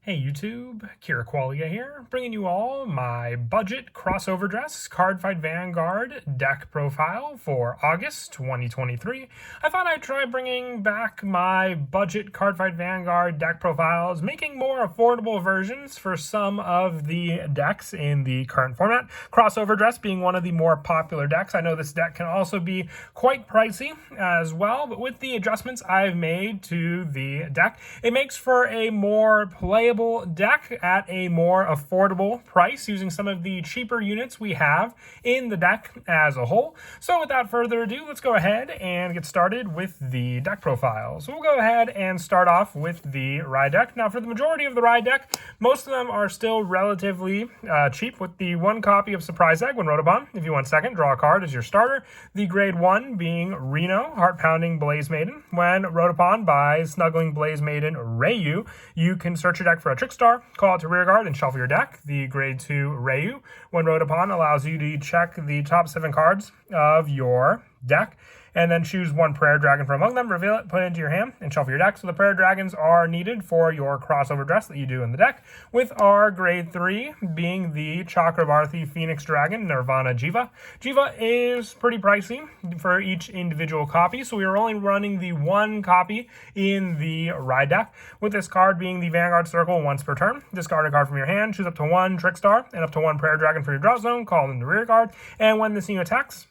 Hey YouTube, Kira Qualia here, bringing you all my budget crossover dress Cardfight Vanguard deck profile for August 2023. I thought I'd try bringing back my budget Cardfight Vanguard deck profiles, making more affordable versions for some of the decks in the current format. Crossover dress being one of the more popular decks. I know this deck can also be quite pricey as well, but with the adjustments I've made to the deck, it makes for a more playable deck at a more affordable price using some of the cheaper units we have in the deck as a whole. So without further ado, let's go ahead and get started with the deck profile. So we'll go ahead and start off with the ride deck. Now for the majority of the ride deck, most of them are still relatively cheap, with the one copy of Surprise Egg when wrote upon. If you want second, draw a card as your starter. The grade 1 being Reno, Heart Pounding Blaze Maiden. When wrote upon by Snuggling Blaze Maiden Rayu, you can search your deck for a Trickstar, call it to rearguard, and shuffle your deck. The grade 2 Rayu, when wrote upon, allows you to check the top 7 cards of your deck and then choose one Prayer Dragon from among them, reveal it, put it into your hand, and shuffle your deck. So the Prayer Dragons are needed for your crossover dress that you do in the deck, with our grade 3 being the Chakrabarthi Phoenix Dragon Nirvana Jiva. Jiva is pretty pricey for each individual copy, so we are only running the one copy in the ride deck, with this card being the Vanguard Circle once per turn. Discard a card from your hand, choose up to one Trickstar and up to one Prayer Dragon for your draw zone, call them to rear guard, and when this unit attacks,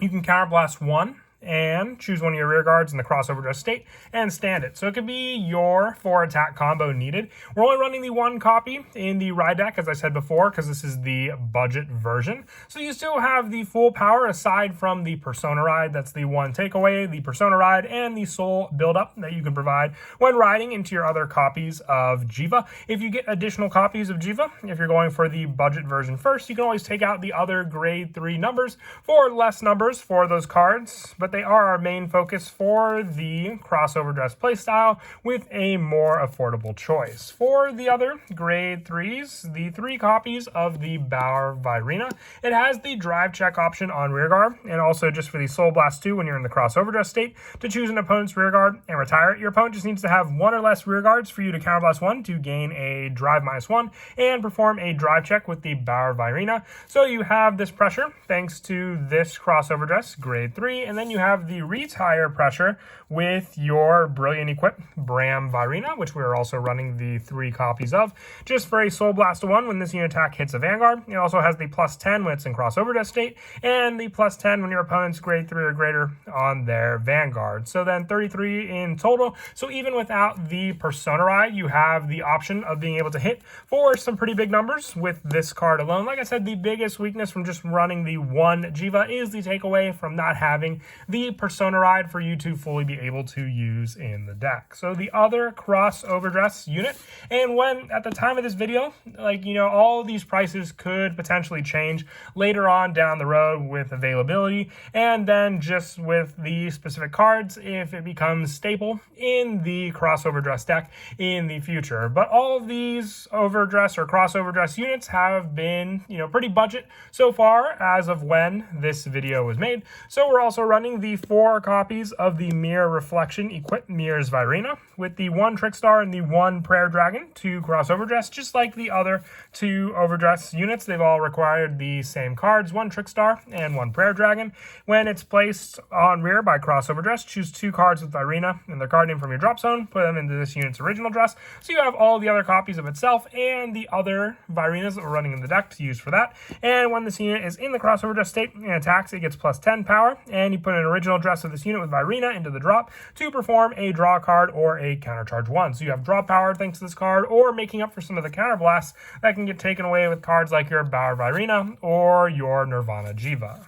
you can counterblast one and choose one of your rear guards in the crossover dress state and stand it. So it could be your 4 attack combo needed. We're only running the one copy in the ride deck, as I said before, because this is the budget version. So you still have the full power aside from the Persona ride. That's the one takeaway, the Persona ride and the soul buildup that you can provide when riding into your other copies of Jiva. If you get additional copies of Jiva, if you're going for the budget version first, you can always take out the other grade 3 numbers for less numbers for those cards, but they are our main focus for the crossover dress playstyle with a more affordable choice. For the other grade 3s, the 3 copies of the Bower Virena, it has the drive check option on rearguard, and also just for the Soul Blast 2 when you're in the crossover dress state, to choose an opponent's rearguard and retire it. Your opponent just needs to have one or less rearguards for you to counterblast 1 to gain a drive -1 and perform a drive check with the Bower Virena. So you have this pressure thanks to this crossover dress grade 3, and then you have the retire pressure with your Brilliant Equip Bram Virena, which we're also running the 3 copies of, just for a Soul Blast 1 when this unit attack hits a Vanguard. It also has the +10 when it's in crossover dress state, and the +10 when your opponent's grade 3 or greater on their Vanguard. So then 33 in total. So even without the Persona ride, you have the option of being able to hit for some pretty big numbers with this card alone. Like I said, the biggest weakness from just running the one Jiva is the takeaway from not having the Persona ride for you to fully be able to use in the deck. So the other crossover dress unit, and when at the time of this video, all these prices could potentially change later on down the road with availability, and then just with the specific cards if it becomes staple in the crossover dress deck in the future. But all of these overdress or crossover dress units have been, pretty budget so far as of when this video was made. So we're also running the 4 copies of the Mirror Reflection Equip Mirrors Virena, with the 1 Trickstar and the 1 Prayer Dragon to crossover dress. Just like the other 2 overdress units, they've all required the same cards, 1 Trickstar and 1 Prayer Dragon. When it's placed on rear by crossover dress, choose 2 cards with Virena and their card name from your drop zone, put them into this unit's original dress. So you have all the other copies of itself and the other Virenas that we're running in the deck to use for that. And when this unit is in the crossover dress state and attacks, it gets +10 power, and you put an original dress of this unit with Virena into the drop to perform a draw card or a countercharge 1. So you have draw power thanks to this card, or making up for some of the counter blasts that can get taken away with cards like your Bower Virena or your Nirvana Jiva.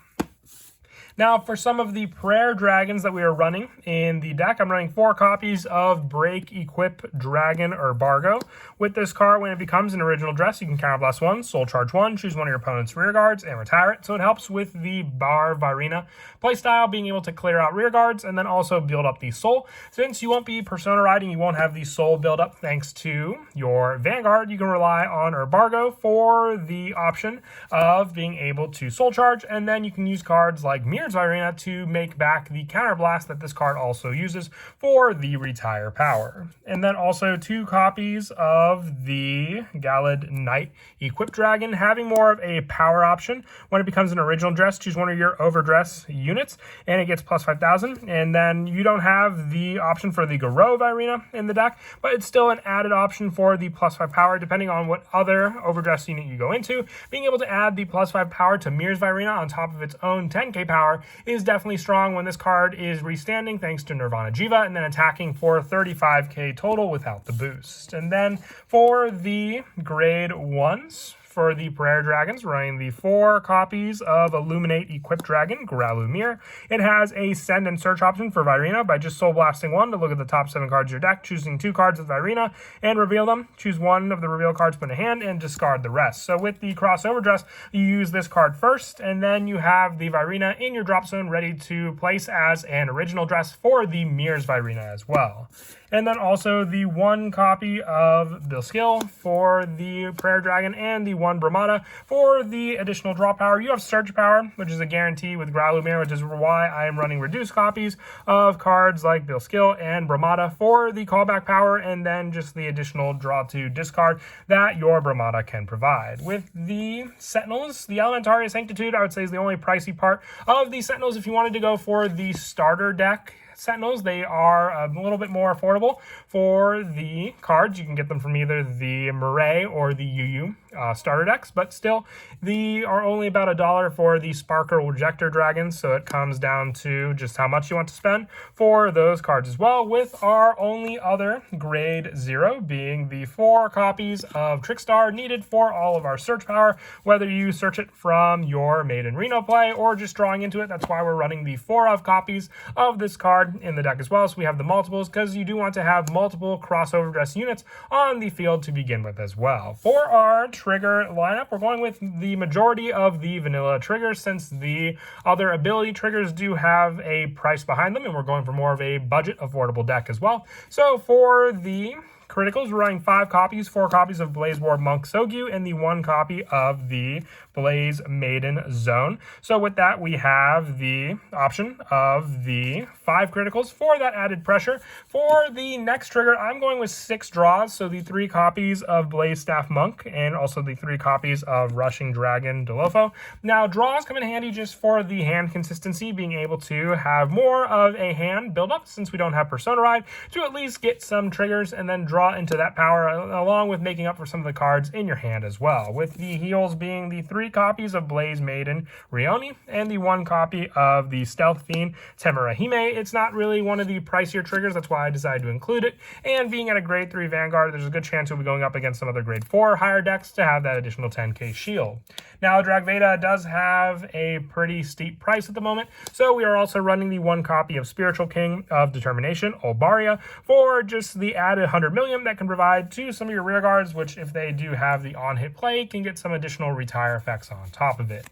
Now, for some of the Prayer Dragons that we are running in the deck, I'm running 4 copies of Break Equip Dragon Bargo. With this card, when it becomes an original dress, you can counterblast 1, soul charge 1, choose one of your opponent's rear guards, and retire it. So it helps with the Bower Virena playstyle, being able to clear out rear guards and then also build up the soul. Since you won't be Persona riding, you won't have the soul build up thanks to your Vanguard. You can rely on Bargo for the option of being able to soul charge, and then you can use cards like Mirror Mirrors Virina to make back the counterblast that this card also uses for the retire power. And then also 2 copies of the Galad Knight Equipped Dragon, having more of a power option. When it becomes an original dress, choose one of your Overdress units, and it gets plus 5,000. And then you don't have the option for the Garo Virina in the deck, but it's still an added option for the plus 5 power, depending on what other Overdress unit you go into. Being able to add the plus 5 power to Mirrors Virina on top of its own 10k power is definitely strong when this card is restanding thanks to Nirvana Jiva, and then attacking for 35k total without the boost. And then for the grade 1s, for the Prayer Dragons, running the 4 copies of Illuminate Equipped Dragon, Gralumir. It has a send and search option for Virina by just Soul Blasting 1 to look at the top 7 cards of your deck, choosing 2 cards with Virina and reveal them. Choose 1 of the reveal cards, put in a hand, and discard the rest. So with the Crossover Dress, you use this card first, and then you have the Virina in your drop zone ready to place as an original dress for the Mirrors Virina as well. And then also the 1 copy of Bilskill for the Prayer Dragon and the 1 Brahmata for the additional draw power. You have search power, which is a guarantee with Gralumir, which is why I am running reduced copies of cards like Bilskill and Brahmata for the callback power, and then just the additional draw to discard that your Brahmata can provide. With the Sentinels, the Elementaria Sanctitude, I would say, is the only pricey part of the Sentinels. If you wanted to go for the starter deck Sentinels, they are a little bit more affordable for the cards. You can get them from either the Murray or the UU starter decks, but still, they are only about $1 for the Sparker Rejector Dragons, so it comes down to just how much you want to spend for those cards as well, with our only other grade 0 being the 4 copies of Trickstar needed for all of our search power, whether you search it from your Maiden Reno play or just drawing into it. That's why we're running the 4 of copies of this card in the deck as well, so we have the multiples, because you do want to have multiple crossover dress units on the field to begin with as well. For our trigger lineup, we're going with the majority of the vanilla triggers, since the other ability triggers do have a price behind them, and we're going for more of a budget affordable deck as well. So for the criticals, we're running 5 copies, 4 copies of Blaze War Monk Sogyu, and the 1 copy of the Blaze Maiden Zone. So with that, we have the option of the 5 criticals for that added pressure. For the next trigger, I'm going with 6 draws, so the 3 copies of Blaze Staff Monk, and also the 3 copies of Rushing Dragon Delofo. Now, draws come in handy just for the hand consistency, being able to have more of a hand build up, since we don't have Persona Ride, to at least get some triggers and then draw into that power, along with making up for some of the cards in your hand as well. With the heals being the 3 copies of Blaze Maiden Rioni and the 1 copy of the Stealth Fiend Temerahime. It's not really one of the pricier triggers, that's why I decided to include it. And being at a grade 3 Vanguard, there's a good chance we'll be going up against some other grade 4 higher decks to have that additional 10k shield. Now, Dragveda does have a pretty steep price at the moment, so we are also running the 1 copy of Spiritual King of Determination, Olbaria, for just the added 100 million that can provide to some of your rear guards, which, if they do have the on-hit play, can get some additional retire effects on top of it.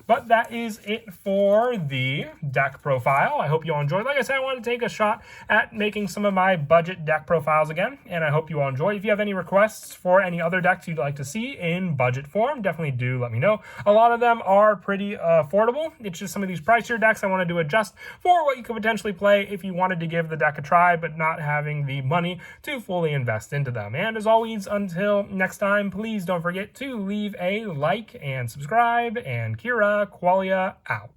But that is it for the deck profile. I hope you all enjoyed. Like I said, I wanted to take a shot at making some of my budget deck profiles again, and I hope you all enjoy. If you have any requests for any other decks you'd like to see in budget form, definitely do let me know. A lot of them are pretty affordable. It's just some of these pricier decks I wanted to adjust for what you could potentially play if you wanted to give the deck a try, but not having the money to fully invest into them. And as always, until next time, please don't forget to leave a like and subscribe, and Kira Qualia out.